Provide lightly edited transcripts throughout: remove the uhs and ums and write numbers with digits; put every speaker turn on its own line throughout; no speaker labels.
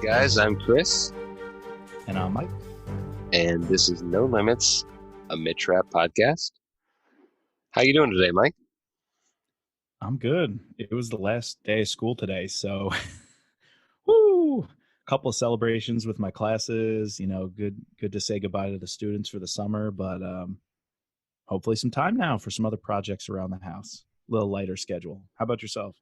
guys, I'm Chris.
And I'm Mike.
And this is No Limits, a mid-trap podcast. How you doing today, Mike?
I'm good. It was the last day of school today, so woo! Couple of celebrations with my classes, good to say goodbye to the students for the summer, but hopefully some time now for some other projects around the house. A little lighter schedule. How about yourself?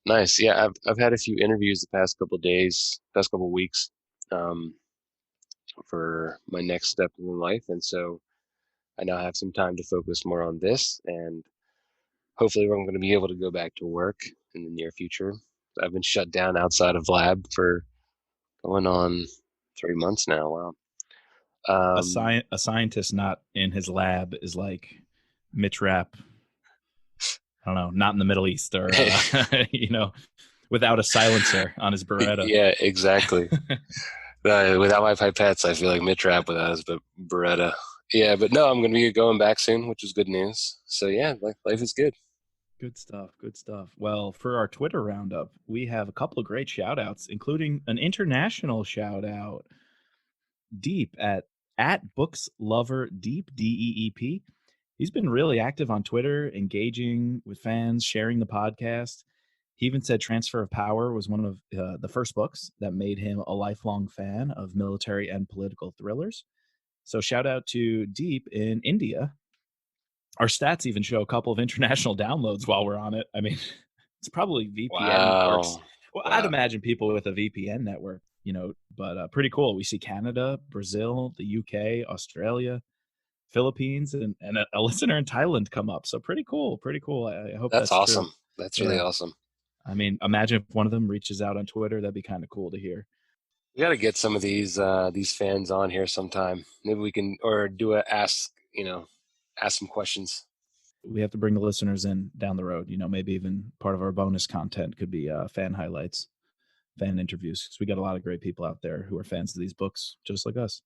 Nice. Yeah, I've had a few interviews the past couple of days, past couple of weeks, um, for my next step in life, and so I now have some time to focus more on this, and hopefully I'm going to be able to go back to work in the near future. I've been shut down outside of lab for going on 3 months now. Wow.
A scientist not in his lab is like Mitch Rapp, I don't know, not in the Middle East or, without a silencer on his Beretta.
Yeah, exactly. Without my pipettes, I feel like mid-trap without his Beretta. Yeah, but no, I'm going to be going back soon, which is good news. So yeah, life is good.
Good stuff. Good stuff. Well, for our Twitter roundup, we have a couple of great shout outs, including an international shout out, Deep at Books Lover Deep, DEEP. He's been really active on Twitter, engaging with fans, sharing the podcast. He even said Transfer of Power was one of the first books that made him a lifelong fan of military and political thrillers. So shout out to Deep in India. Our stats even show a couple of international downloads while we're on it. I mean, it's probably VPN networks. Well,
Wow.
I'd imagine people with a VPN network, but pretty cool. We see Canada, Brazil, the UK, Australia, Philippines, and a listener in Thailand come up. So pretty cool. Pretty cool. I hope
That's
that's
awesome.
true.
That's really
Yeah.
awesome.
I mean, imagine if one of them reaches out on Twitter. That'd be kind of cool to hear.
We got to get some of these fans on here sometime. Maybe we can, or do ask some questions.
We have to bring the listeners in down the road. Maybe even part of our bonus content could be fan highlights, fan interviews, because we got a lot of great people out there who are fans of these books, just like us.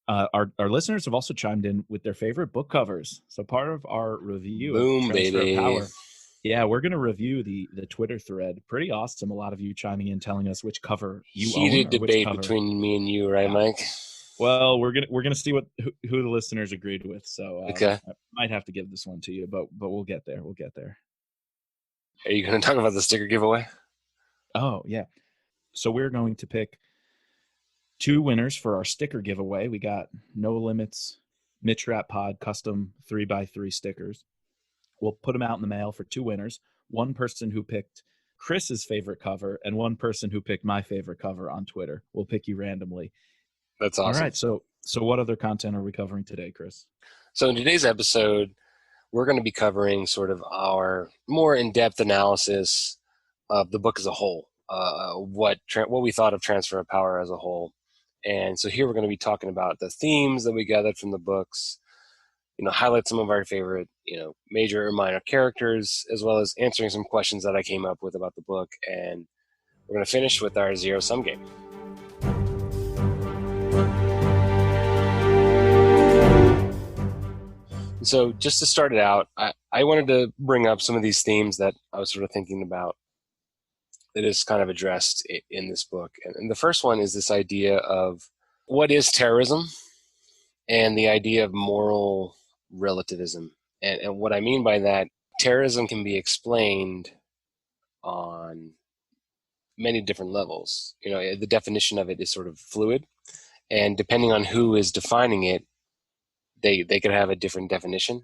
Our listeners have also chimed in with their favorite book covers. So part of our review of Transfer of Power, we're going to review the Twitter thread. Pretty awesome. A lot of you chiming in, telling us which cover you own.
Heated debate between me and you, right, Mike?
Well, we're gonna see who the listeners agreed with. So
okay.
I might have to give this one to you, but we'll get there. We'll get there.
Are you going to talk about the sticker giveaway?
Oh yeah. So we're going to pick 2 winners for our sticker giveaway. We got No Limits Mitch Rap Pod custom 3x3 stickers. We'll put them out in the mail for 2 winners. One person who picked Chris's favorite cover and one person who picked my favorite cover on Twitter. We'll pick you randomly.
That's awesome.
All right. So what other content are we covering today, Chris?
So in today's episode, we're going to be covering sort of our more in-depth analysis of the book as a whole, what we thought of Transfer of Power as a whole. And so here we're going to be talking about the themes that we gathered from the books, highlight some of our favorite, major or minor characters, as well as answering some questions that I came up with about the book. And we're going to finish with our zero-sum game. So just to start it out, I wanted to bring up some of these themes that I was sort of thinking about that is kind of addressed in this book. And the first one is this idea of what is terrorism and the idea of moral relativism. And what I mean by that, terrorism can be explained on many different levels. The definition of it is sort of fluid. And depending on who is defining it, they could have a different definition.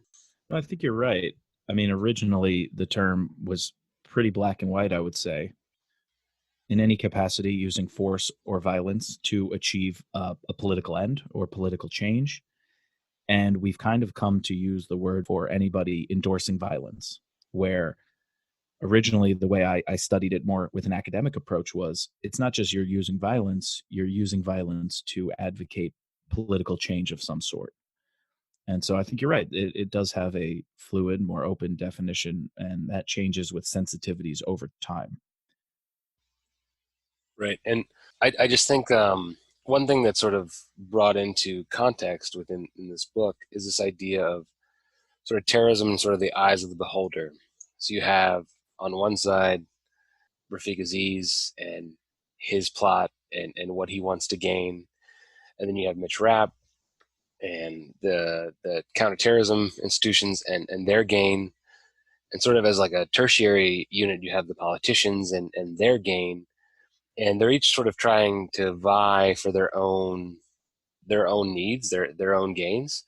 I think you're right. I mean, originally the term was pretty black and white, I would say. In any capacity, using force or violence to achieve a political end or political change. And we've kind of come to use the word for anybody endorsing violence, where originally the way I studied it more with an academic approach was it's not just you're using violence to advocate political change of some sort. And so I think you're right. It does have a fluid, more open definition, and that changes with sensitivities over time.
Right. And I just think one thing that's sort of brought into context in this book is this idea of sort of terrorism and sort of the eyes of the beholder. So you have on one side Rafiq Aziz and his plot and what he wants to gain. And then you have Mitch Rapp and the counterterrorism institutions and their gain. And sort of as like a tertiary unit, you have the politicians and their gain. And they're each sort of trying to vie for their own needs, their own gains,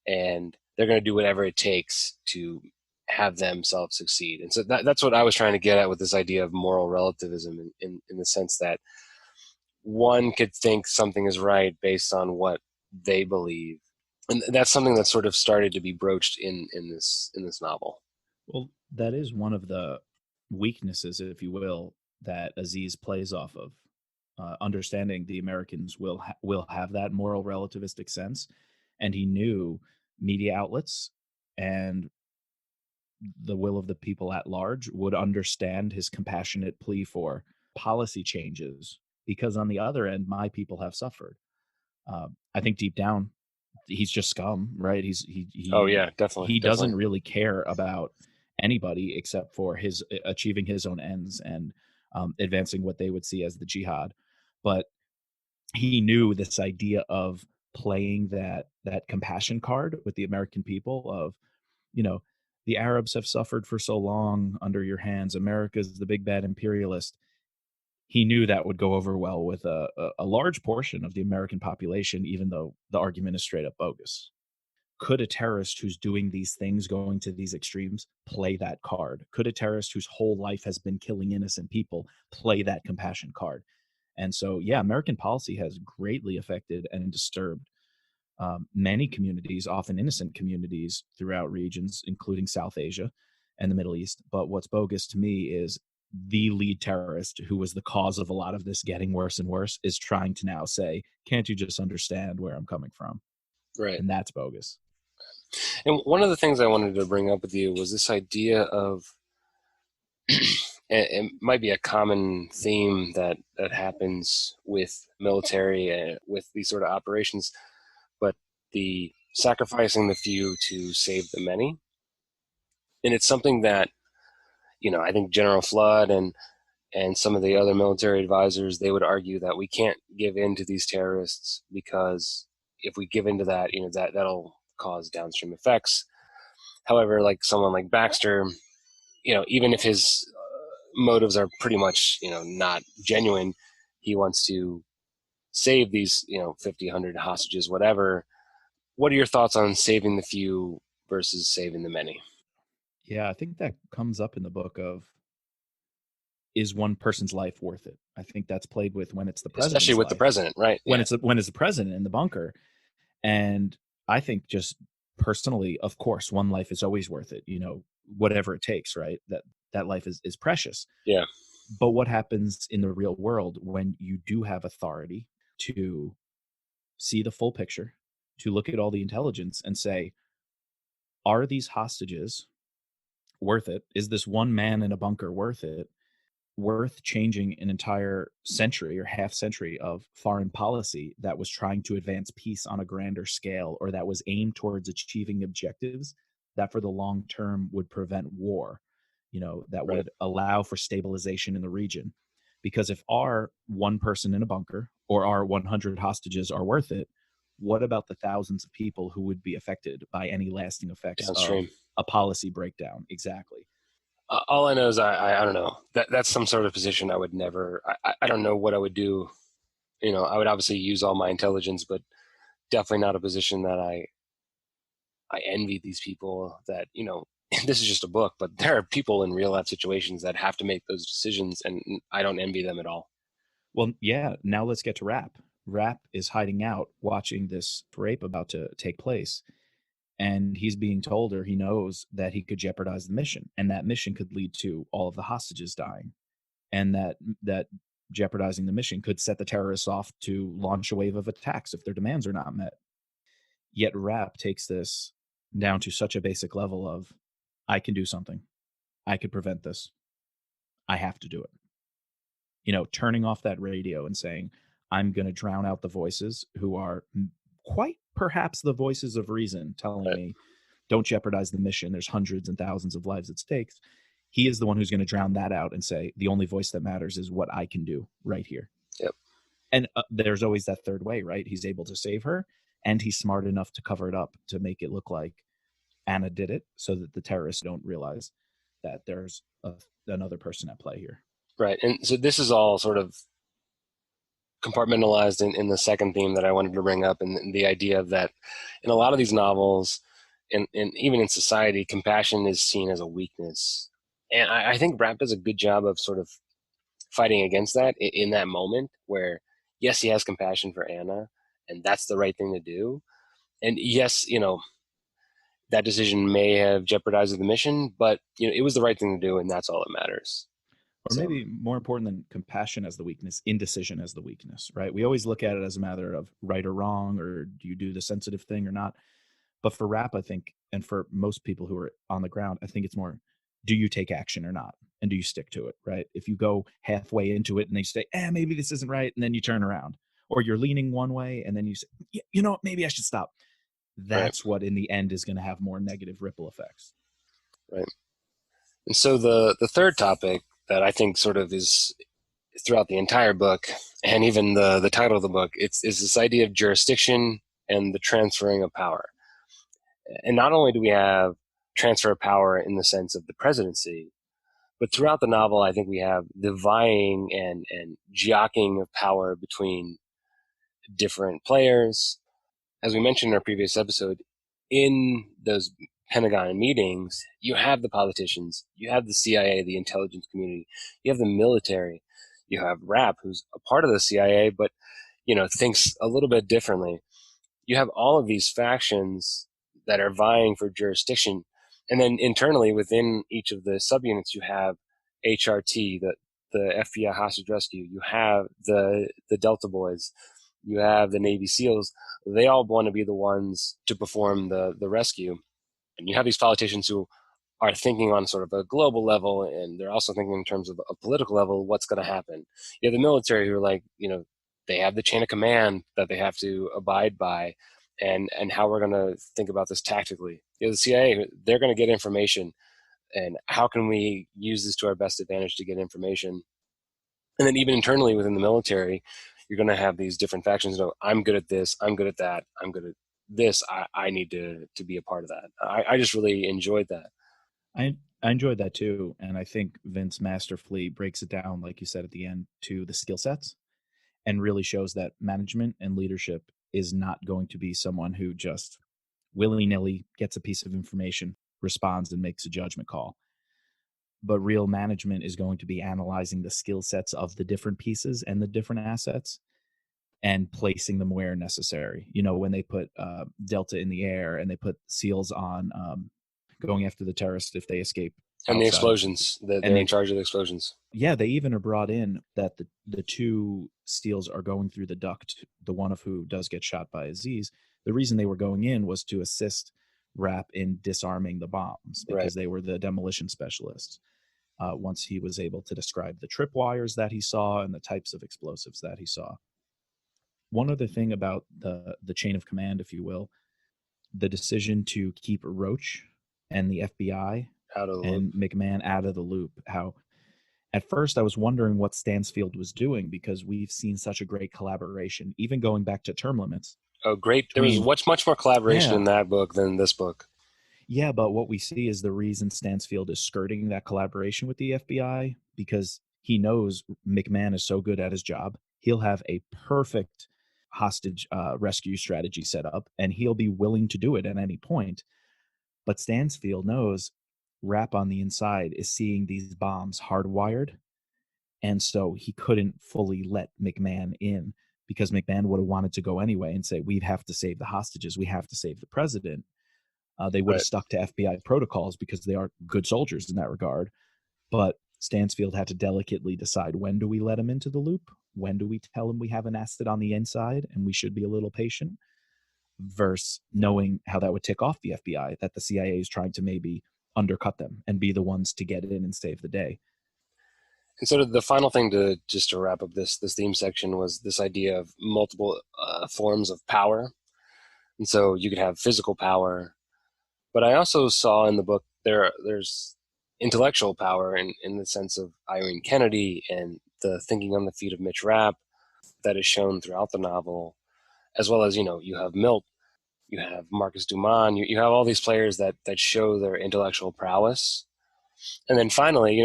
and they're going to do whatever it takes to have themselves succeed. And so that's what I was trying to get at with this idea of moral relativism, in the sense that one could think something is right based on what they believe, and that's something that sort of started to be broached in this novel.
Well, that is one of the weaknesses, if you will, that Aziz plays off of. Understanding the Americans will have that moral relativistic sense, and he knew media outlets and the will of the people at large would understand his compassionate plea for policy changes, because on the other end, my people have suffered. I think deep down, he's just scum, right?
Oh yeah, definitely,
He doesn't
definitely.
really care about anybody except for his achieving his own ends and advancing what they would see as the jihad. But he knew this idea of playing that compassion card with the American people of, you know, the Arabs have suffered for so long under your hands. America's the big bad imperialist. He knew that would go over well with a large portion of the American population, even though the argument is straight up bogus. Could a terrorist who's doing these things, going to these extremes, play that card? Could a terrorist whose whole life has been killing innocent people play that compassion card? And so, yeah, American policy has greatly affected and disturbed many communities, often innocent communities throughout regions, including South Asia and the Middle East. But what's bogus to me is the lead terrorist, who was the cause of a lot of this getting worse and worse, is trying to now say, can't you just understand where I'm coming from?
Right.
And that's bogus.
And one of the things I wanted to bring up with you was this idea of, it might be a common theme that happens with military and with these sort of operations, but the sacrificing the few to save the many. And it's something that, I think General Flood and some of the other military advisors, they would argue that we can't give in to these terrorists, because if we give in to that, that'll cause downstream effects. However, like someone like Baxter, even if his motives are pretty much, not genuine, he wants to save these, 50, 100 hostages, whatever. What are your thoughts on saving the few versus saving the many?
Yeah, I think that comes up in the book of, is one person's life worth it? I think that's played with when it's the
Especially
president's
with the
life,
president, right?
when
Yeah.
it's the president in the bunker. And I think just personally, of course, one life is always worth it, whatever it takes, right? That life is precious.
Yeah.
But what happens in the real world when you do have authority to see the full picture, to look at all the intelligence and say, are these hostages worth it? Is this one man in a bunker worth it? Worth changing an entire century or half century of foreign policy that was trying to advance peace on a grander scale, or that was aimed towards achieving objectives that for the long term would prevent war, that
Right.
would allow for stabilization in the region? Because if our one person in a bunker or our 100 hostages are worth it, what about the thousands of people who would be affected by any lasting effects of
Downstream.
a policy breakdown? Exactly.
All I know is I don't know, that's some sort of position I would never. I don't know what I would do. I would obviously use all my intelligence, but definitely not a position that I envy these people that, this is just a book, but there are people in real life situations that have to make those decisions, and I don't envy them at all.
Well, yeah, now let's get to Rap. Rap is hiding out watching this rape about to take place, and he's being told, or he knows that he could jeopardize the mission, and that mission could lead to all of the hostages dying, and that jeopardizing the mission could set the terrorists off to launch a wave of attacks if their demands are not met. Yet Rap takes this down to such a basic level of, I can do something. I could prevent this. I have to do it. Turning off that radio and saying, I'm going to drown out the voices who are quite perhaps the voices of reason telling
Right.
me, don't jeopardize the mission. There's hundreds and thousands of lives at stake. He is the one who's going to drown that out and say, the only voice that matters is what I can do right here. And there's always that third way, right? He's able to save her, and he's smart enough to cover it up to make it look like Anna did it, so that the terrorists don't realize that there's another person at play here.
Right. And so this is all sort of compartmentalized in the second theme that I wanted to bring up, and the idea of that in a lot of these novels, and even in society, compassion is seen as a weakness. And I think Rap does a good job of sort of fighting against that in that moment where, yes, he has compassion for Anna, and that's the right thing to do. And yes, that decision may have jeopardized the mission, but it was the right thing to do, and that's all that matters.
Or
So,
maybe more important than compassion as the weakness, indecision as the weakness, right? We always look at it as a matter of right or wrong, or do you do the sensitive thing or not? But for Rap, I think, and for most people who are on the ground, I think it's more, do you take action or not? And do you stick to it, right? If you go halfway into it and they say, maybe this isn't right, and then you turn around, or you're leaning one way and then you say, maybe I should stop.
right,
That's what in the end is going to have more negative ripple effects.
right. And so the third topic that I think sort of is throughout the entire book, and even the title of the book, is this idea of jurisdiction and the transferring of power. And not only do we have transfer of power in the sense of the presidency, but throughout the novel, I think we have the vying and jockeying of power between different players. As we mentioned in our previous episode, in those Pentagon meetings, you have the politicians, you have the CIA, the intelligence community, you have the military, you have Rap, who's a part of the CIA, but thinks a little bit differently. You have all of these factions that are vying for jurisdiction, and then internally within each of the subunits, you have HRT, the FBI hostage rescue. You have the Delta Boys. You have the Navy SEALs. They all want to be the ones to perform the rescue. And you have these politicians who are thinking on sort of a global level, and they're also thinking in terms of a political level, what's going to happen. You have the military who are like, they have the chain of command that they have to abide by, and how we're going to think about this tactically. The CIA, they're going to get information, and how can we use this to our best advantage to get information? And then even internally within the military, you're going to have these different factions. I'm good at this. I'm good at that. I'm good at this. I need to be a part of that. I just really enjoyed that.
I enjoyed that too. And I think Vince masterfully breaks it down, like you said at the end, to the skill sets, and really shows that management and leadership is not going to be someone who just willy-nilly gets a piece of information, responds, and makes a judgment call. But real management is going to be analyzing the skill sets of the different pieces and the different assets and placing them where necessary. When they put Delta in the air and they put SEALs on going after the terrorists if they escape
And the
outside.
explosions,
And
they're in charge of the explosions.
yeah, they even are brought in that the two SEALs are going through the duct, the one of who does get shot by Aziz. The reason they were going in was to assist Rap in disarming the bombs, because
Right.
they were the demolition specialists. Once he was able to describe the tripwires that he saw and the types of explosives that he saw. One other thing about the chain of command, if you will, the decision to keep Roach and the FBI
Out of the loop.
and McMahon out of the loop. How at first I was wondering what Stansfield was doing, because we've seen such a great collaboration, even going back to term limits.
Oh, great. There was
Between,
much more collaboration
yeah,
in that book than this book.
yeah, but what we see is the reason Stansfield is skirting that collaboration with the FBI, because he knows McMahon is so good at his job. He'll have a perfect hostage rescue strategy set up, and he'll be willing to do it at any point. But Stansfield knows Rap on the inside is seeing these bombs hardwired, and so he couldn't fully let McMahon in, because McMahon would have wanted to go anyway and say, we have to save the hostages, we have to save the president. They would have
Right.
stuck to FBI protocols because they are good soldiers in that regard. But Stansfield had to delicately decide, when do we let him into the loop? When do we tell him we have an asset on the inside and we should be a little patient? Versus knowing how that would tick off the FBI, that the CIA is trying to maybe undercut them and be the ones to get in and save the day.
And so the final thing to wrap up this theme section was this idea of multiple forms of power. And so you could have physical power, but I also saw in the book there's intellectual power in the sense of Irene Kennedy and the thinking on the feet of Mitch Rapp. that is shown throughout the novel, as well as, you have Milt, you have Marcus Duman, you have all these players that show their intellectual prowess. And then finally,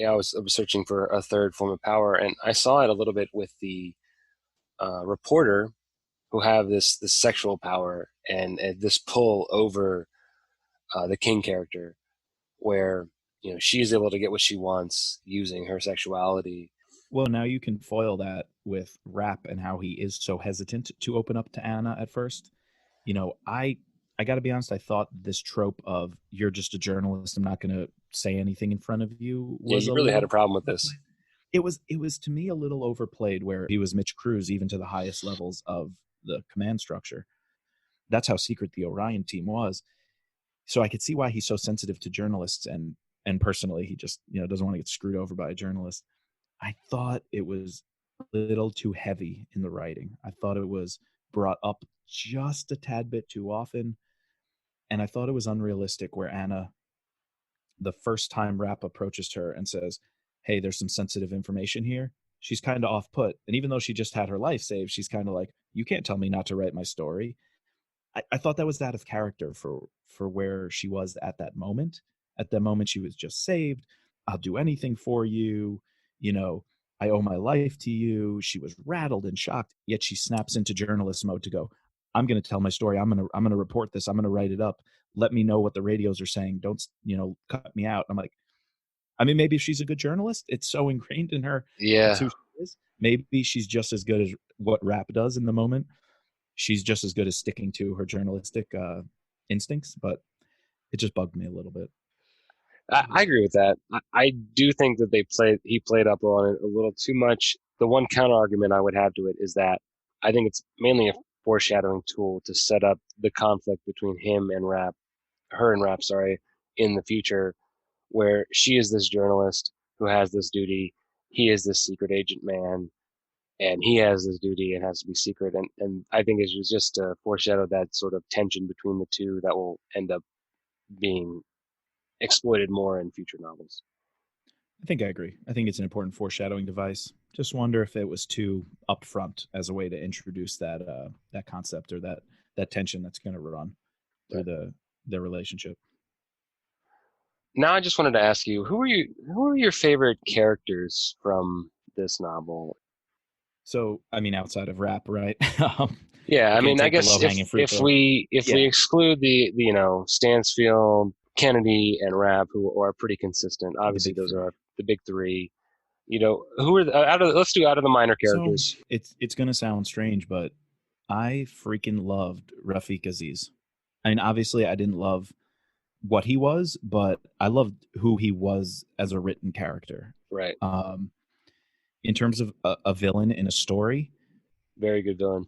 I was searching for a third form of power, and I saw it a little bit with the reporter, who have this sexual power and this pull over the King character, where she's able to get what she wants using her sexuality.
Well, now you can foil that with Rap and how he is so hesitant to open up to Anna at first. I got to be honest, I thought this trope of you're just a journalist, I'm not going to say anything in front of you
Yeah,
was
he
a
really had a
little
problem with this.
overplayed. It was to me a little overplayed where he was Mitch Cruz even to the highest levels of the command structure. That's how secret the Orion team was. So I could see why he's so sensitive to journalists, and personally he just doesn't want to get screwed over by a journalist. I thought it was a little too heavy in the writing. I thought it was brought up just a tad bit too often, and I thought it was unrealistic where Anna, the first time Rap approaches her and says, "Hey, there's some sensitive information here," she's kind of off put, and even though she just had her life saved, she's kind of like, "You can't tell me not to write my story." I thought that was out of character for where she was at that moment. At that moment, she was just saved. I'll do anything for you. You know, I owe my life to you. She was rattled and shocked. Yet she snaps into journalist mode to go, I'm going to tell my story. I'm going to report this. I'm going to write it up. Let me know what the radios are saying. Don't, cut me out. I'm like, I mean, maybe if she's a good journalist, it's so ingrained in her. It's
Yeah,
who she is. Maybe she's just as good as what Rap does in the moment. She's just as good as sticking to her journalistic instincts, but it just bugged me a little bit.
I agree with that. I do think that he played up on it a little too much. The one counter argument I would have to it is that I think it's mainly a foreshadowing tool to set up the conflict between her and Rap, sorry, in the future, where she is this journalist who has this duty, he is this secret agent man, and he has this duty and has to be secret. And I think it was just to foreshadow that sort of tension between the two that will end up being exploited more in future novels.
I think I agree. I think it's an important foreshadowing device. Just wonder if it was too upfront as a way to introduce that concept or that tension that's going to run through
Right.
their relationship.
Now I just wanted to ask you, who are your favorite characters from this novel?
So, I mean, outside of Rap, right?
Yeah, I
You can't
mean, I
take the
guess
low hanging fruit
if
though.
we
Yeah,
exclude the Stansfield, Kennedy, and Rapp, who are pretty consistent.
the
Obviously,
big
those
three.
are the big three. Who are out of let's do out of the minor
So
characters.
it's going to sound strange, but I freaking loved Rafiq Aziz. I mean, obviously, I didn't love what he was, but I loved who he was as a written character.
Right,
Um, in terms of a villain in a story,
very good villain.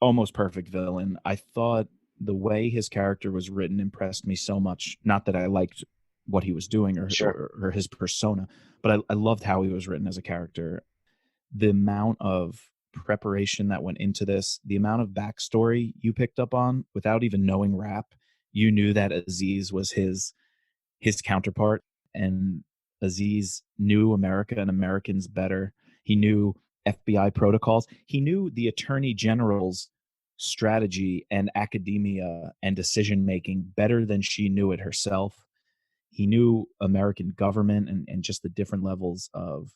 almost perfect villain. I thought the way his character was written impressed me so much. Not that I liked what he was doing
Sure,
or his persona, but I loved how he was written as a character. The amount of preparation that went into this, the amount of backstory you picked up on without even knowing Rap, you knew that Aziz was his counterpart, and Aziz knew America and Americans better. He knew FBI protocols. He knew the attorney general's strategy and academia and decision making better than she knew it herself. He knew American government and just the different levels of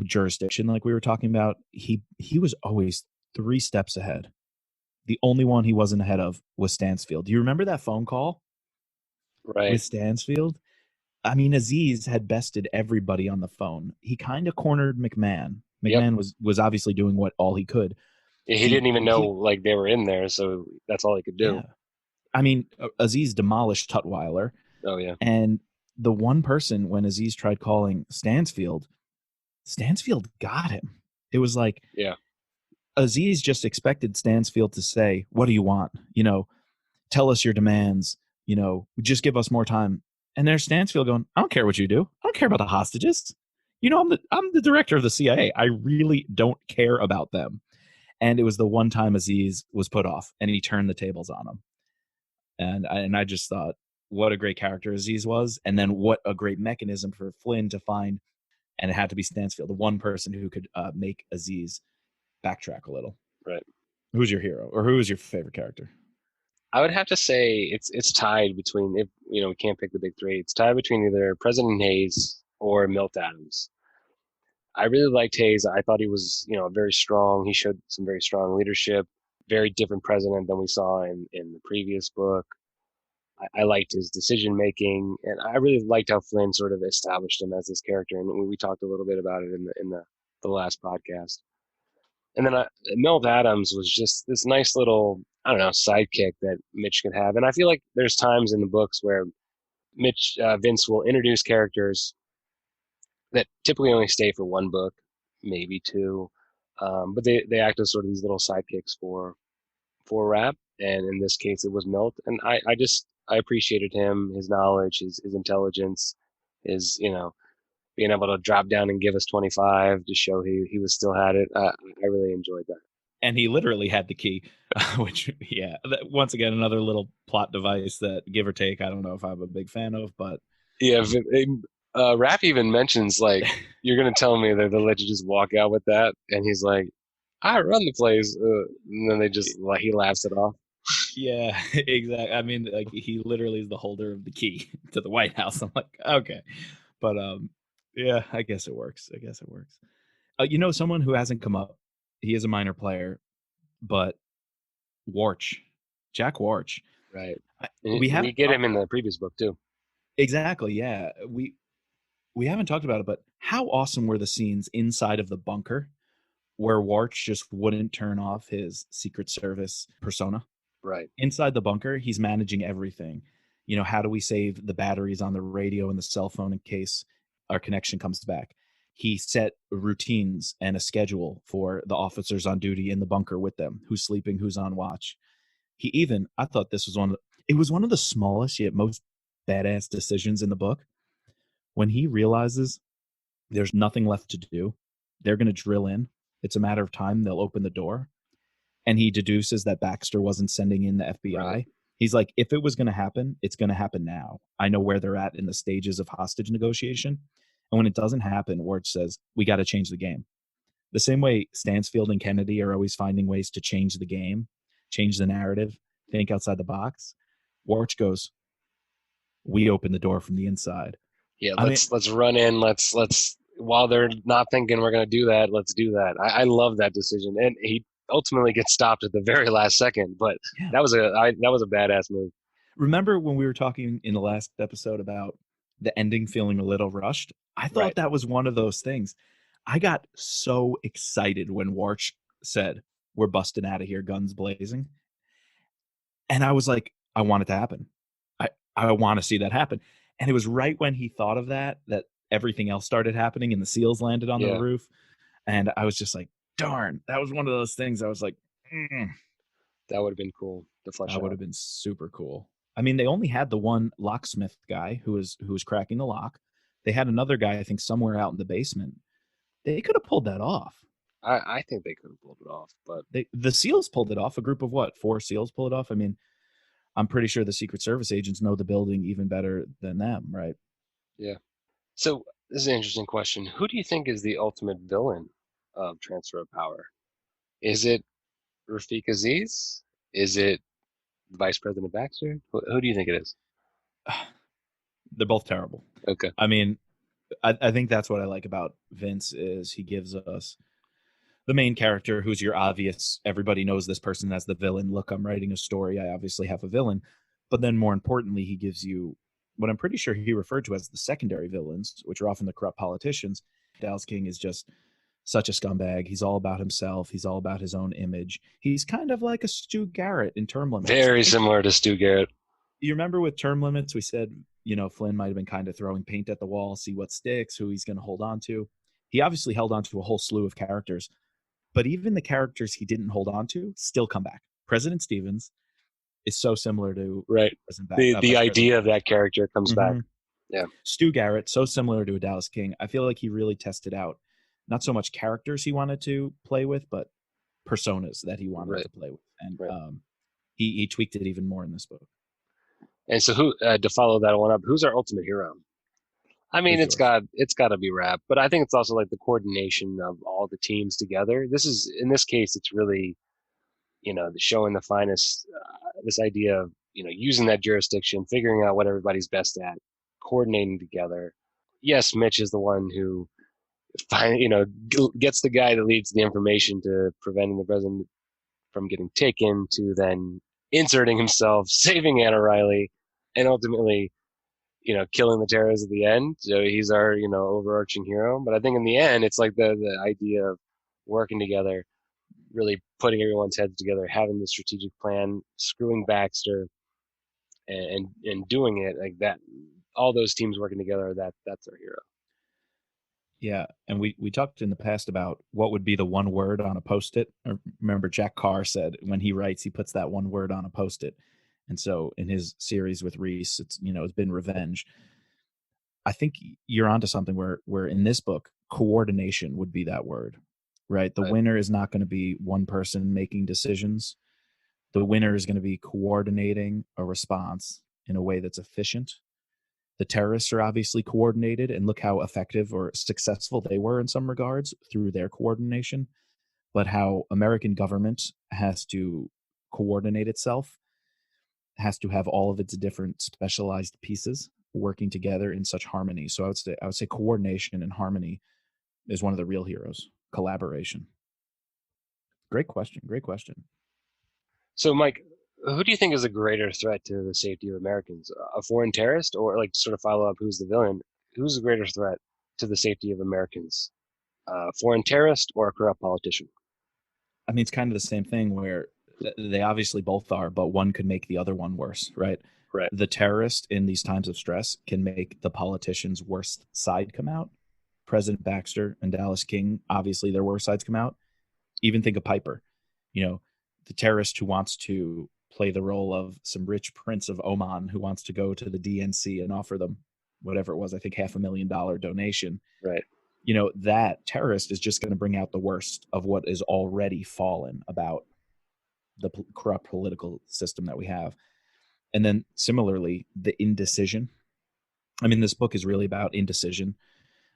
jurisdiction, like we were talking about. He was always 3 steps ahead. The only one he wasn't ahead of was Stansfield. Do you remember that phone call
right.
with Stansfield? I mean, Aziz had bested everybody on the phone. He kind of cornered McMahon.
Yep.
McMahon was obviously doing what all he could.
He
He
didn't even know
he
like they were in there, so that's all he could do.
yeah. I mean, Aziz demolished Tutwiler,
Oh yeah,
and the one person when Aziz tried calling Stansfield, Stansfield got him. It was like
yeah.
Aziz just expected Stansfield to say, "What do you want? Tell us your demands. Just give us more time." And there's Stansfield going, "I don't care what you do. I don't care about the hostages. I'm the director of the CIA. I really don't care about them." And it was the one time Aziz was put off, and he turned the tables on him. And I just thought, what a great character Aziz was, and then what a great mechanism for Flynn to find. And it had to be Stansfield, the one person who could make Aziz backtrack a little.
Right.
Who's your hero, or who is your favorite character?
I would have to say it's tied between, if we can't pick the big three. It's tied between either President Hayes or Milt Adams. I really liked Hayes. I thought he was very strong. He showed some very strong leadership. Very different president than we saw in the previous book. I liked his decision making, and I really liked how Flynn sort of established him as this character. And we talked a little bit about it in the last podcast. And then Milt Adams was just this nice little, I don't know, sidekick that Mitch could have. And I feel like there's times in the books where Vince will introduce characters that typically only stay for one book, maybe two, but they act as sort of these little sidekicks for Rap. And in this case, it was Milt. And I appreciated him, his knowledge, his intelligence, his being able to drop down and give us 25 to show he was still had it. I really enjoyed that.
And he literally had the key, which, yeah, once again, another little plot device that, give or take, I don't know if I'm a big fan of, but
Yeah, Raph even mentions like, "You're gonna tell me that they'll let you just walk out with that?" And he's like, "I run the place," and then they just like he laughs it off.
yeah, exactly. I mean, like, he literally is the holder of the key to the White House. I'm like, okay, but yeah, I guess it works. Someone who hasn't come up. He is a minor player, but Warch, Jack Warch.
Right.
We
We
haven't
get him in the previous book too.
exactly. Yeah, we haven't talked about it, but how awesome were the scenes inside of the bunker where Warch just wouldn't turn off his Secret Service persona?
Right.
Inside the bunker, he's managing everything. How do we save the batteries on the radio and the cell phone in case our connection comes back? He set routines and a schedule for the officers on duty in the bunker with them, who's sleeping, who's on watch. I thought this was it was one of the smallest yet most badass decisions in the book. When he realizes there's nothing left to do, they're going to drill in. It's a matter of time. They'll open the door. And he deduces that Baxter wasn't sending in the FBI.
Right.
He's like, if it was going to happen, it's going to happen now. I know where they're at in the stages of hostage negotiation. And when it doesn't happen, Warch says, we got to change the game. The same way Stansfield and Kennedy are always finding ways to change the game, change the narrative, think outside the box. Warch goes, we open the door from the inside.
Yeah, let's run in. Let's while they're not thinking we're gonna do that, let's do that. I love that decision, and he ultimately gets stopped at the very last second. But
Yeah.
that was a badass move.
Remember when we were talking in the last episode about the ending feeling a little rushed? I thought
Right.
that was one of those things. I got so excited when Warch said, we're busting out of here, guns blazing. And I was like, I want it to happen. I want to see that happen. And it was right when he thought of that everything else started happening and the SEALs landed on the roof. And I was just like, darn, that was one of those things I was like,
That would have been cool to flesh out.
That would have been super cool. I mean, they only had the one locksmith guy who was cracking the lock. They had another guy, I think, somewhere out in the basement. They could have pulled that off.
I think they could have pulled it off, but
the SEALs pulled it off. A group of 4 SEALs pulled it off. I mean, I'm pretty sure the Secret Service agents know the building even better than them, right?
Yeah. So this is an interesting question. Who do you think is the ultimate villain of Transfer of Power? Is it Rafiq Aziz? Is it Vice President Baxter? Who do you think it is?
They're both terrible.
Okay.
I mean, I think that's what I like about Vince is he gives us the main character who's your obvious, everybody knows this person as the villain. Look, I'm writing a story. I obviously have a villain. But then more importantly, he gives you what I'm pretty sure he referred to as the secondary villains, which are often the corrupt politicians. Dallas King is just such a scumbag. He's all about himself. He's all about his own image. He's kind of like a Stu Garrett in Term Limits.
Very similar to Stu Garrett.
You remember with Term Limits, we said, Flynn might have been kind of throwing paint at the wall, see what sticks, who he's going to hold on to. He obviously held on to a whole slew of characters, but even the characters he didn't hold on to still come back. President Stevens is so similar to
right. The idea of that character comes back. Yeah.
Stu Garrett, so similar to a Dallas King. I feel like he really tested out not so much characters he wanted to play with, but personas that he wanted to play with. And he tweaked it even more in this book.
And so who to follow that one up, who's our ultimate hero? I mean,
Who's yours?
it's got to be rap, but I think it's also like the coordination of all the teams together. This is in this case, it's really showing the finest. This idea of using that jurisdiction, figuring out what everybody's best at, coordinating together. Yes, Mitch is the one who gets the guy that leads the information to preventing the president from getting taken to then inserting himself, saving Anna Riley, and ultimately killing the terrorists at the end. So he's our, overarching hero. But I think in the end, it's like the idea of working together, really putting everyone's heads together, having the strategic plan, screwing Baxter, and doing it like that. All those teams working together, that's our hero.
Yeah, and we talked in the past about what would be the one word on a post-it. Remember, Jack Carr said when he writes, he puts that one word on a post-it. And so in his series with Reese, it's been revenge. I think you're onto something where in this book, coordination would be that word, right? The
Right.
winner is not going to be one person making decisions. The winner is going to be coordinating a response in a way that's efficient. The terrorists are obviously coordinated, and look how effective or successful they were in some regards through their coordination. But how American government has to coordinate itself, has to have all of its different specialized pieces working together in such harmony. So I would say coordination and harmony is one of the real heroes. Collaboration. Great question. Great question.
So, Mike, who do you think is a greater threat to the safety of Americans? A foreign terrorist, or like to sort of follow up, who's the villain? Who's a greater threat to the safety of Americans? A foreign terrorist or a corrupt politician?
I mean, it's kind of the same thing where they obviously both are, but one could make the other one worse, right?
Right.
The terrorist in these times of stress can make the politician's worst side come out. President Baxter and Dallas King, obviously their worst sides come out. Even think of Piper, you know, the terrorist who wants to play the role of some rich prince of Oman who wants to go to the DNC and offer them whatever it was, I think $500,000 donation.
Right.
That terrorist is just going to bring out the worst of what is already fallen about the corrupt political system that we have. And then similarly, the indecision. I mean, this book is really about indecision,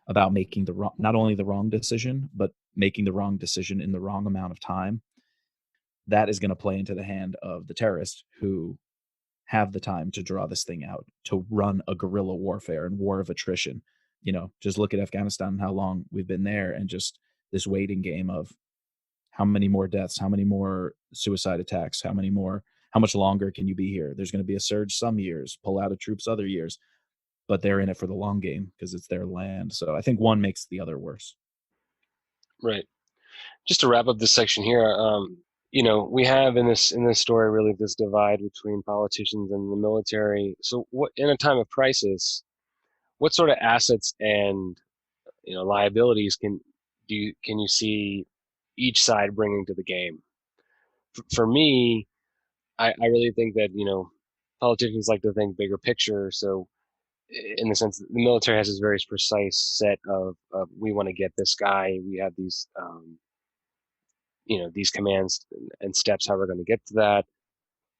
about making the wrong, not only the wrong decision, but making the wrong decision in the wrong amount of time. That is going to play into the hand of the terrorists who have the time to draw this thing out, to run a guerrilla warfare and war of attrition. Just look at Afghanistan and how long we've been there, and just this waiting game of how many more deaths, how many more suicide attacks, how much longer can you be here? There's going to be a surge some years, pull out of troops other years, but they're in it for the long game because it's their land. So I think one makes the other worse.
Right. Just to wrap up this section here, we have in this story really this divide between politicians and the military. So, what in a time of crisis, what sort of assets and liabilities can you see each side bringing to the game? For me, I really think that politicians like to think bigger picture. So, in the sense that the military has this very precise set of we want to get this guy. We have these commands and steps how we're going to get to that.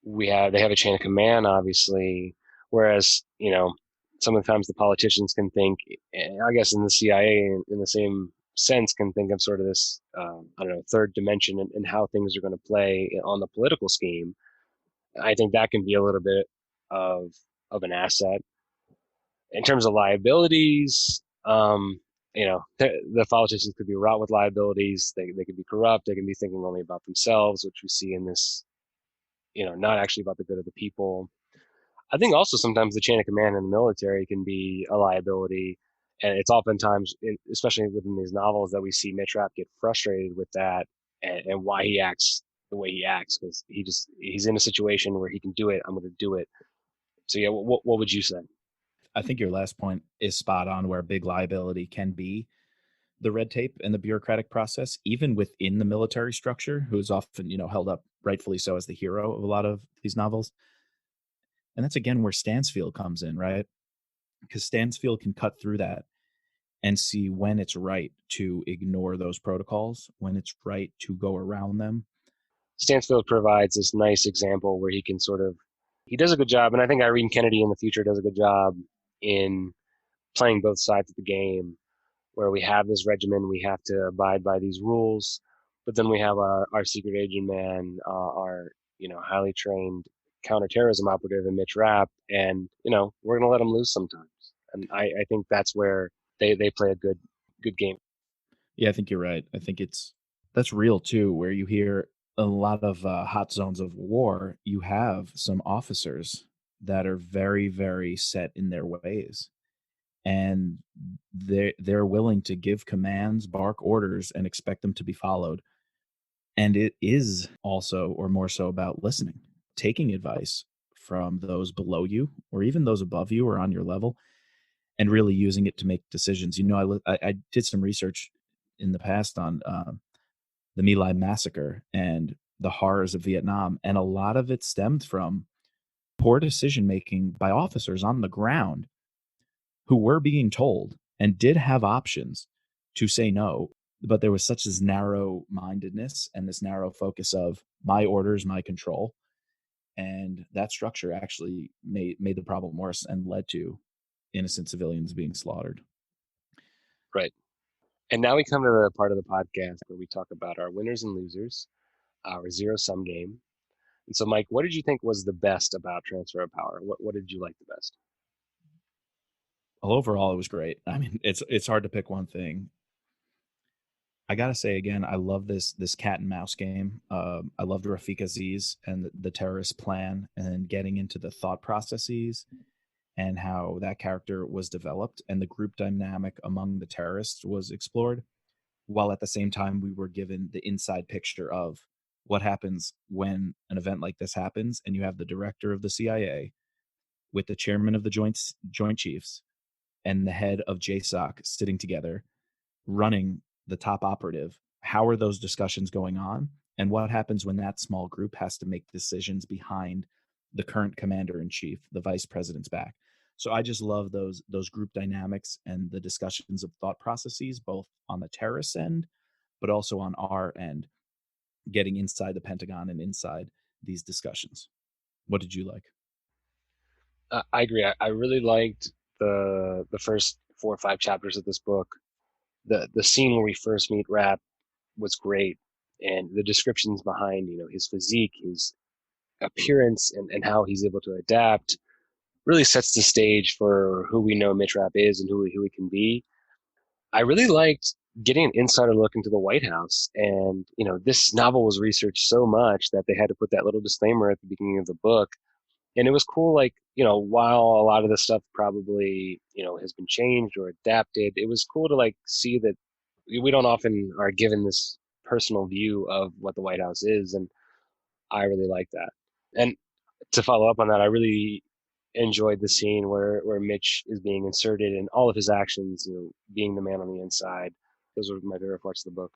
They have a chain of command, obviously, whereas sometimes the politicians can think, I guess in the CIA in the same sense can think of sort of this I don't know, third dimension and how things are going to play on the political scheme. I think that can be a little bit of an asset in terms of liabilities. The politicians could be wrought with liabilities. They could be corrupt. They can be thinking only about themselves, which we see in this, not actually about the good of the people. I think also sometimes the chain of command in the military can be a liability. And it's oftentimes, especially within these novels, that we see Mitch Rapp get frustrated with that and why he acts the way he acts, because he's in a situation where he can do it. I'm going to do it. So yeah, what would you say?
I think your last point is spot on, where big liability can be the red tape and the bureaucratic process, even within the military structure, who is often, held up rightfully so as the hero of a lot of these novels. And that's again where Stansfield comes in, right? Because Stansfield can cut through that and see when it's right to ignore those protocols, when it's right to go around them.
Stansfield provides this nice example where he can sort of he does a good job, and I think Irene Kennedy in the future does a good job in playing both sides of the game, where we have this regimen, we have to abide by these rules, but then we have our secret agent man, our highly trained counterterrorism operative in Mitch Rapp, and we're gonna let him lose sometimes. And I think that's where they play a good game.
Yeah, I think you're right. I think that's real too, where you hear a lot of hot zones of war. You have some officers that are very, very set in their ways, and they're willing to give commands, bark orders, and expect them to be followed. And it is also, or more so, about listening, taking advice from those below you, or even those above you or on your level, and really using it to make decisions. I did some research in the past on the My Lai massacre and the horrors of Vietnam, and a lot of it stemmed from poor decision making by officers on the ground who were being told and did have options to say no, but there was such this narrow mindedness and this narrow focus of my orders, my control, and that structure actually made the problem worse and led to innocent civilians being slaughtered.
Right. And now we come to the part of the podcast where we talk about our winners and losers, our zero sum game. And so, Mike, what did you think was the best about Transfer of Power? What did you like the best?
Well, overall, it was great. I mean, it's hard to pick one thing. I gotta say again, I love this cat and mouse game. I loved Rafik Aziz and the terrorist plan, and getting into the thought processes and how that character was developed, and the group dynamic among the terrorists was explored. While at the same time, we were given the inside picture of what happens when an event like this happens, and you have the director of the CIA with the chairman of the Joint Chiefs and the head of JSOC sitting together running the top operative. How are those discussions going on? And what happens when that small group has to make decisions behind the current commander in chief, the vice president's back? So I just love those group dynamics and the discussions of thought processes, both on the terrorist end, but also on our end, getting inside the Pentagon and inside these discussions. What did you like?
I agree. I really liked the first 4 or 5 chapters of this book. The scene where we first meet Rap was great, and the descriptions behind his physique, his appearance, and how he's able to adapt really sets the stage for who we know Mitch Rapp is and who he can be. I really liked getting an insider look into the White House, and this novel was researched so much that they had to put that little disclaimer at the beginning of the book. And it was cool, like, while a lot of the stuff probably has been changed or adapted, it was cool to like see that we don't often are given this personal view of what the White House is, and I really like that. And to follow up on that, I really enjoyed the scene where Mitch is being inserted and all of his actions, being the man on the inside. Those were my favorite parts of the book.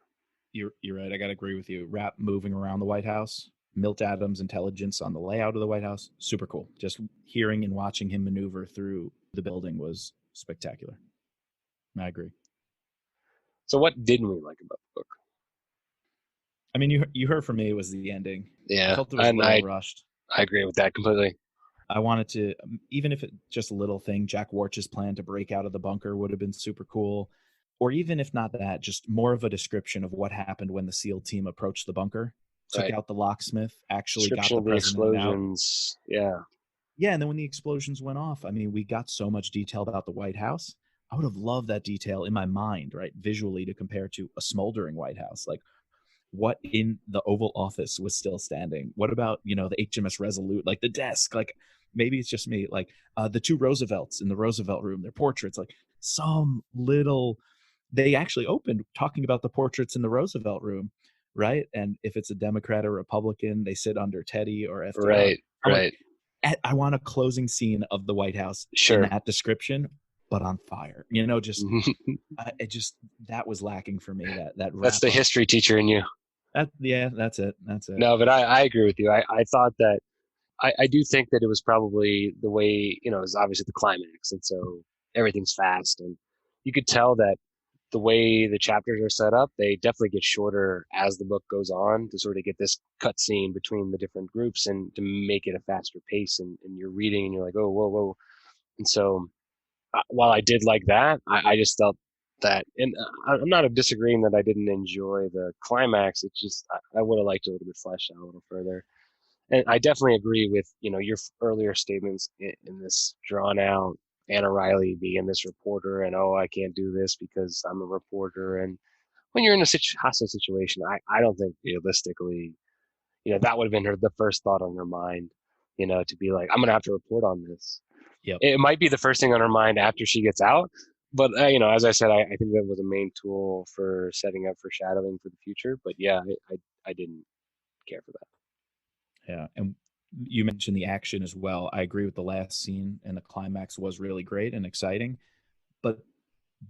You're right. I got to agree with you. Rap moving around the White House, Milt Adams' intelligence on the layout of the White House, super cool. Just hearing and watching him maneuver through the building was spectacular. I agree.
So what didn't we like about the book?
I mean, you heard from me, it was the ending. I
Yeah,
felt it was a
and
little
I
rushed.
I agree with that completely.
I wanted to, even if it just a little thing, Jack Warch's plan to break out of the bunker would have been super cool. Or even if not that, just more of a description of what happened when the SEAL team approached the bunker, took
Right.
out the locksmith, actually got
Description
the
of the
president out.
explosions. Yeah.
Yeah, and then when the explosions went off, I mean, we got so much detail about the White House. I would have loved that detail in my mind, right, visually to compare to a smoldering White House. Like, what in the Oval Office was still standing? What about, the HMS Resolute, like the desk? Like, maybe it's just me. Like, the two Roosevelts in the Roosevelt room, their portraits, like some little. They actually opened talking about the portraits in the Roosevelt room, right? And if it's a Democrat or Republican, they sit under Teddy or FDR.
Right.
I'm like,
Right.
I want a closing scene of the White House in
Sure.
that description, but on fire. Just it just that was lacking for me. That
That's
wrap
the
up.
history teacher in you.
Yeah, that's it. That's it.
No, but I agree with you. I thought that I do think that it was probably the way, it was obviously the climax. And so everything's fast. And you could tell that the way the chapters are set up, they definitely get shorter as the book goes on to sort of get this cut scene between the different groups and to make it a faster pace. And you're reading and you're like, oh, whoa, whoa. And so while I did like that, I just felt that, and I'm not disagreeing that I didn't enjoy the climax. It's just I would have liked it a little bit fleshed out a little further. And I definitely agree with your earlier statements in this drawn out Anna Riley being this reporter, and oh, I can't do this because I'm a reporter. And when you're in a hostile situation, I don't think realistically, that would have been the first thought on her mind, to be like, I'm gonna have to report on this.
Yep.
It might be the first thing on her mind after she gets out, but as I said, I think that was a main tool for setting up foreshadowing for the future. But yeah, I didn't care for that.
Yeah, and you mentioned the action as well. I agree with the last scene, and the climax was really great and exciting. But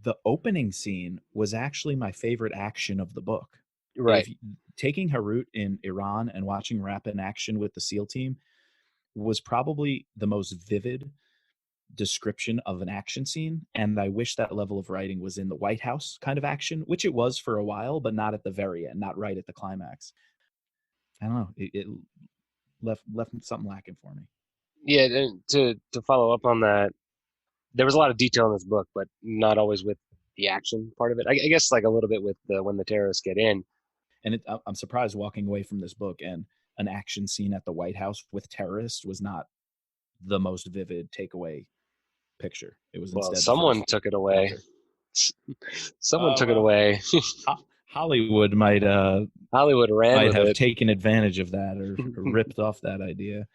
the opening scene was actually my favorite action of the book.
Right.
If taking Harut in Iran and watching Rap in action with the SEAL team was probably the most vivid description of an action scene. And I wish that level of writing was in the White House kind of action, which it was for a while, but not at the very end, not right at the climax. I don't know. It left something lacking for me.
Yeah, and to follow up on that, there was a lot of detail in this book, but not always with the action part of it. I guess like a little bit with when the terrorists get in.
And I'm surprised walking away from this book and an action scene at the White House with terrorists was not the most vivid takeaway picture. It was
Well,
instead the
someone
first
took it away.
chapter.
Someone
Oh
took it
well,
away.
Hollywood
Hollywood ran
might
with
have
it.
taken advantage of that or ripped off that idea.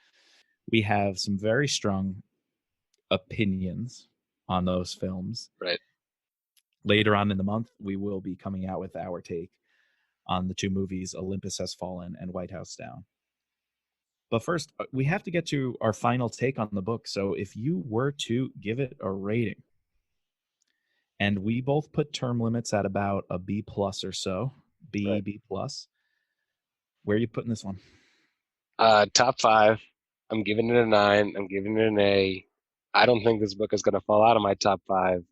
We have some very strong opinions on those films.
Right.
Later on in the month, we will be coming out with our take on the two movies Olympus Has Fallen and White House Down. But first, we have to get to our final take on the book. So if you were to give it a rating, and we both put term limits at about a B plus or so,
Right.
B plus, where are you putting this one?
Top five. I'm giving it a 9. I'm giving it an A. I don't think this book is going to fall out of my top five.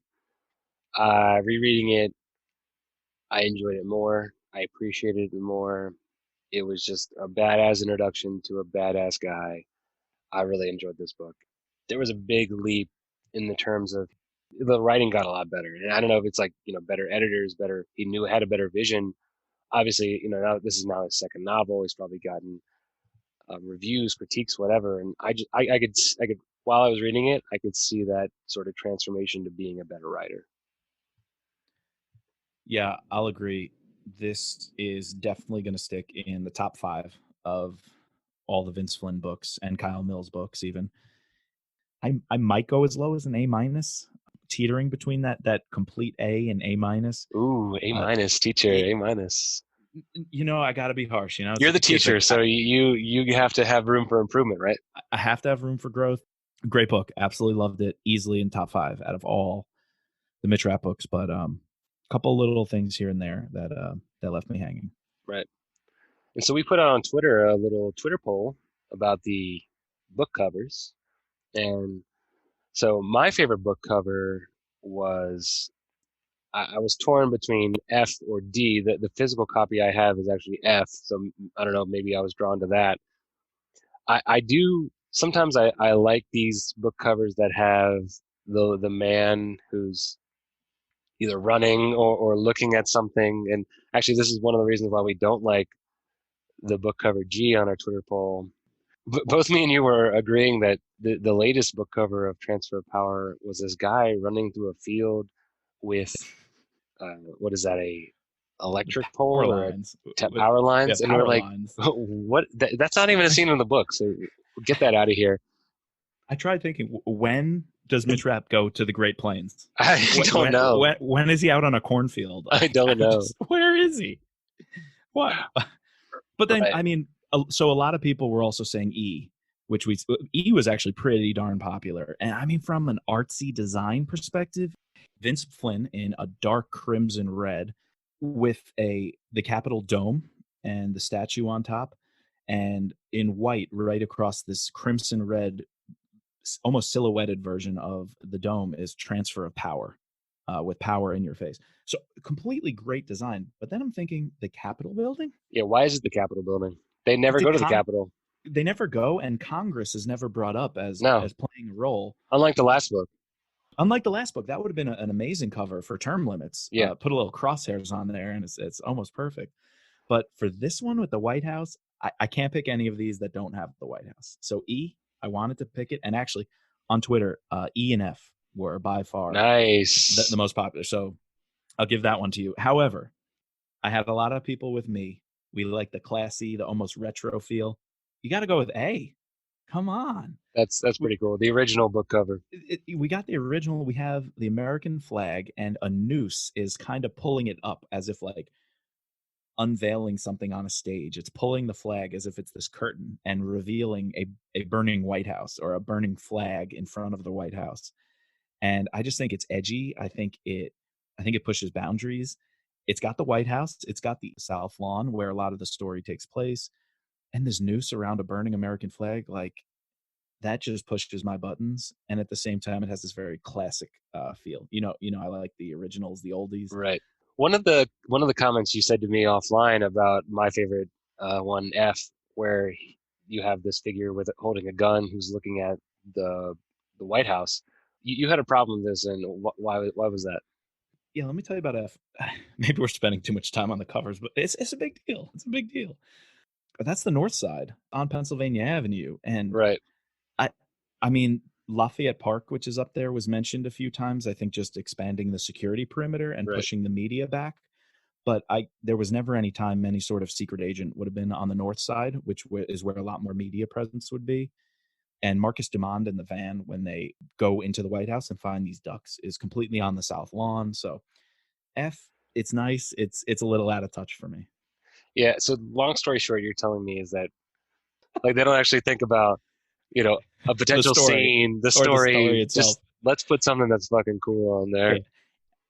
Rereading it, I enjoyed it more. I appreciated it more. It was just a badass introduction to a badass guy. I really enjoyed this book. There was a big leap in the terms of the writing got a lot better. And I don't know if it's like, better editors, better, he knew had a better vision. Obviously, now this is now his second novel. He's probably gotten reviews, critiques, whatever. And I could, while I was reading it, I could see that sort of transformation to being a better writer.
Yeah, I'll agree. This is definitely going to stick in the top 5 of all the Vince Flynn books and Kyle Mills books. Even I might go as low as an A minus, teetering between that complete A and A minus.
Ooh, A
Uh,
minus, teacher,
it,
A minus.
I got to be harsh. It's
You're
like
the
the kids.
teacher, so you have to have room for improvement, right?
I have to have room for growth. Great book, absolutely loved it. Easily in top 5 out of all the Mitch Rapp books, but a couple little things here and there that left me hanging.
Right. And so we put out on Twitter a little Twitter poll about the book covers. And so my favorite book cover was I was torn between F or D. The physical copy I have is actually F. So I don't know, maybe I was drawn to that. I do sometimes I like these book covers that have the man who's either running or looking at something. And actually, this is one of the reasons why we don't like the book cover G on our Twitter poll. Both me and you were agreeing that the latest book cover of Transfer of Power was this guy running through a field with what is that, a electric
Power
pole or a
lines.
power
Yeah,
lines? And we're
power
like,
lines.
what? That's not even a scene in the book. So get that out of here.
I tried thinking, when does Mitch Rapp go to the Great Plains?
I don't know.
When is he out on a cornfield?
I don't know.
Where is he? What? But then,
Right.
so a lot of people were also saying E, which E was actually pretty darn popular. And I mean, from an artsy design perspective, Vince Flynn in a dark crimson red with the Capitol dome and the statue on top, and in white right across this crimson red, almost silhouetted version of the dome is Transfer of Power, with power in your face. So completely great design. But then I'm thinking the Capitol building.
Yeah. Why is it the Capitol building? They never go
Did
to the Capitol.
they never go, and Congress is never brought up
No.
as playing a role.
Unlike the last book.
Unlike the last book, that would have been an amazing cover for term limits.
Yeah,
Put a little crosshairs on there, and it's almost perfect. But for this one with the White House, I can't pick any of these that don't have the White House. So E, I wanted to pick it, and actually on Twitter, E and F were by far the
nice.
most popular. So I'll give that one to you. However, I had a lot of people with me. We like the classy, the almost retro feel. You got to go with A. Come on.
That's pretty cool. The original book cover.
We got the original. We have the American flag, and a noose is kind of pulling it up as if like unveiling something on a stage. It's pulling the flag as if it's this curtain and revealing a burning White House or a burning flag in front of the White House. And I just think it's edgy. I think it pushes boundaries. It's got the White House. It's got the South Lawn where a lot of the story takes place, and this noose around a burning American flag, like that just pushes my buttons. And at the same time, it has this very classic feel. I like the originals, the oldies.
Right. One of the comments you said to me offline about my favorite one, F, where you have this figure with holding a gun who's looking at the the White House. You had a problem with this, and why was that?
Yeah, let me tell you about F. Maybe we're spending too much time on the covers, but it's a big deal. It's a big deal. But that's the north side on Pennsylvania Avenue, and
Right,
I I mean Lafayette Park, which is up there, was mentioned a few times. I think just expanding the security perimeter and
right.
pushing the media back. But I there was never any time any sort of secret agent would have been on the north side, which is where a lot more media presence would be. And Marcus Dumond in the van when they go into the White House and find these ducks is completely on the south lawn. So F, it's nice. It's a little out of touch for me.
Yeah. So long story short, you're telling me is that like they don't actually think about you know a
The
potential
story
scene, the
or the story
story.
itself.
Just let's put something that's fucking cool on there.
Yeah.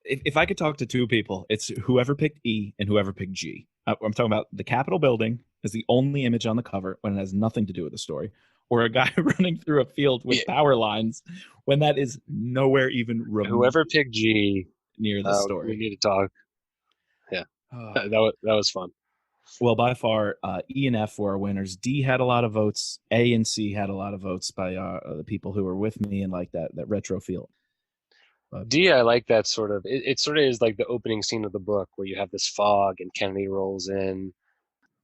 If I could talk to two people, it's whoever picked E and whoever picked G. I'm talking about the Capitol building is the only image on the cover when it has nothing to do with the story, or a guy running through a field
Yeah.
with power lines when that is nowhere even
Whoever picked G,
near the
we
story.
need to talk. Yeah,
Oh.
that was fun.
Well, by far, E and F were our winners. D had a lot of votes. A and C had a lot of votes by the people who were with me and like that retro feel. But
D, I like that sort of. It sort of is like the opening scene of the book where you have this fog and Kennedy rolls in.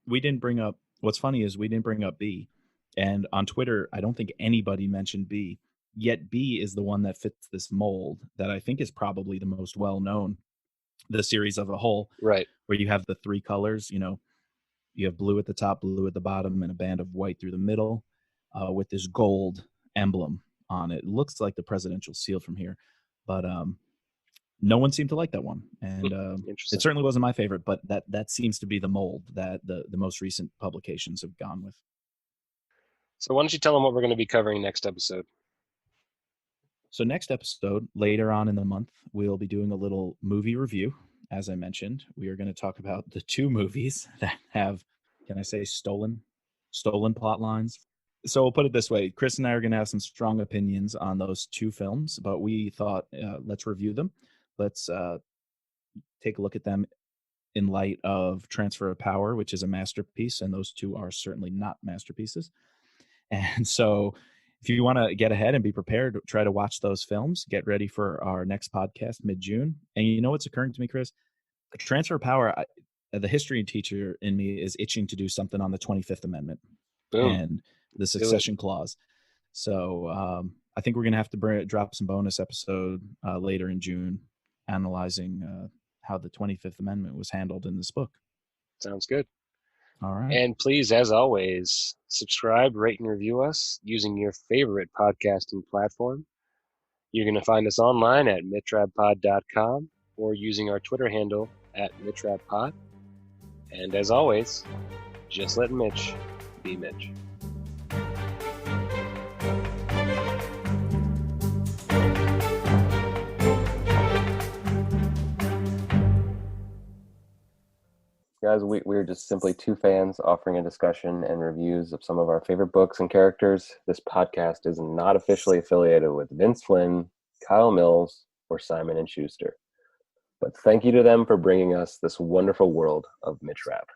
we didn't bring up. What's funny is we didn't bring up B, and on Twitter, I don't think anybody mentioned B. Yet B is the one that fits this mold that I think is probably the most well known. The series of a whole,
Right.
where you have the three colors. You have blue at the top, blue at the bottom, and a band of white through the middle, with this gold emblem on it. It looks like the presidential seal from here, but no one seemed to like that one, and it
Interesting.
certainly wasn't my favorite. But that seems to be the mold that the most recent publications have gone with.
So why don't you tell them what we're going to be covering next episode?
So next episode, later on in the month, we'll be doing a little movie review. As I mentioned, we are going to talk about the two movies that have, can I say, stolen plot lines. So we'll put it this way: Chris and I are going to have some strong opinions on those two films, but we thought let's review them. Let's take a look at them in light of Transfer of Power, which is a masterpiece, and those two are certainly not masterpieces. And so, if you want to get ahead and be prepared, try to watch those films. Get ready for our next podcast mid-June. And you know what's occurring to me, Chris? Transfer of Power. The history teacher in me is itching to do something on the 25th Amendment
Boom.
and the
Let's do it.
succession clause. So I think we're going to have to drop some bonus episode later in June, analyzing how the 25th Amendment was handled in this book.
Sounds good.
All right.
And please, as always, subscribe, rate, and review us using your favorite podcasting platform. You're going to find us online at mitrabpod.com or using our Twitter handle at mitrabpod. And as always, just let Mitch be Mitch.
Guys, we're just simply two fans offering a discussion and reviews of some of our favorite books and characters. This podcast is not officially affiliated with Vince Flynn, Kyle Mills, or Simon & Schuster. But thank you to them for bringing us this wonderful world of Mitch Rapp.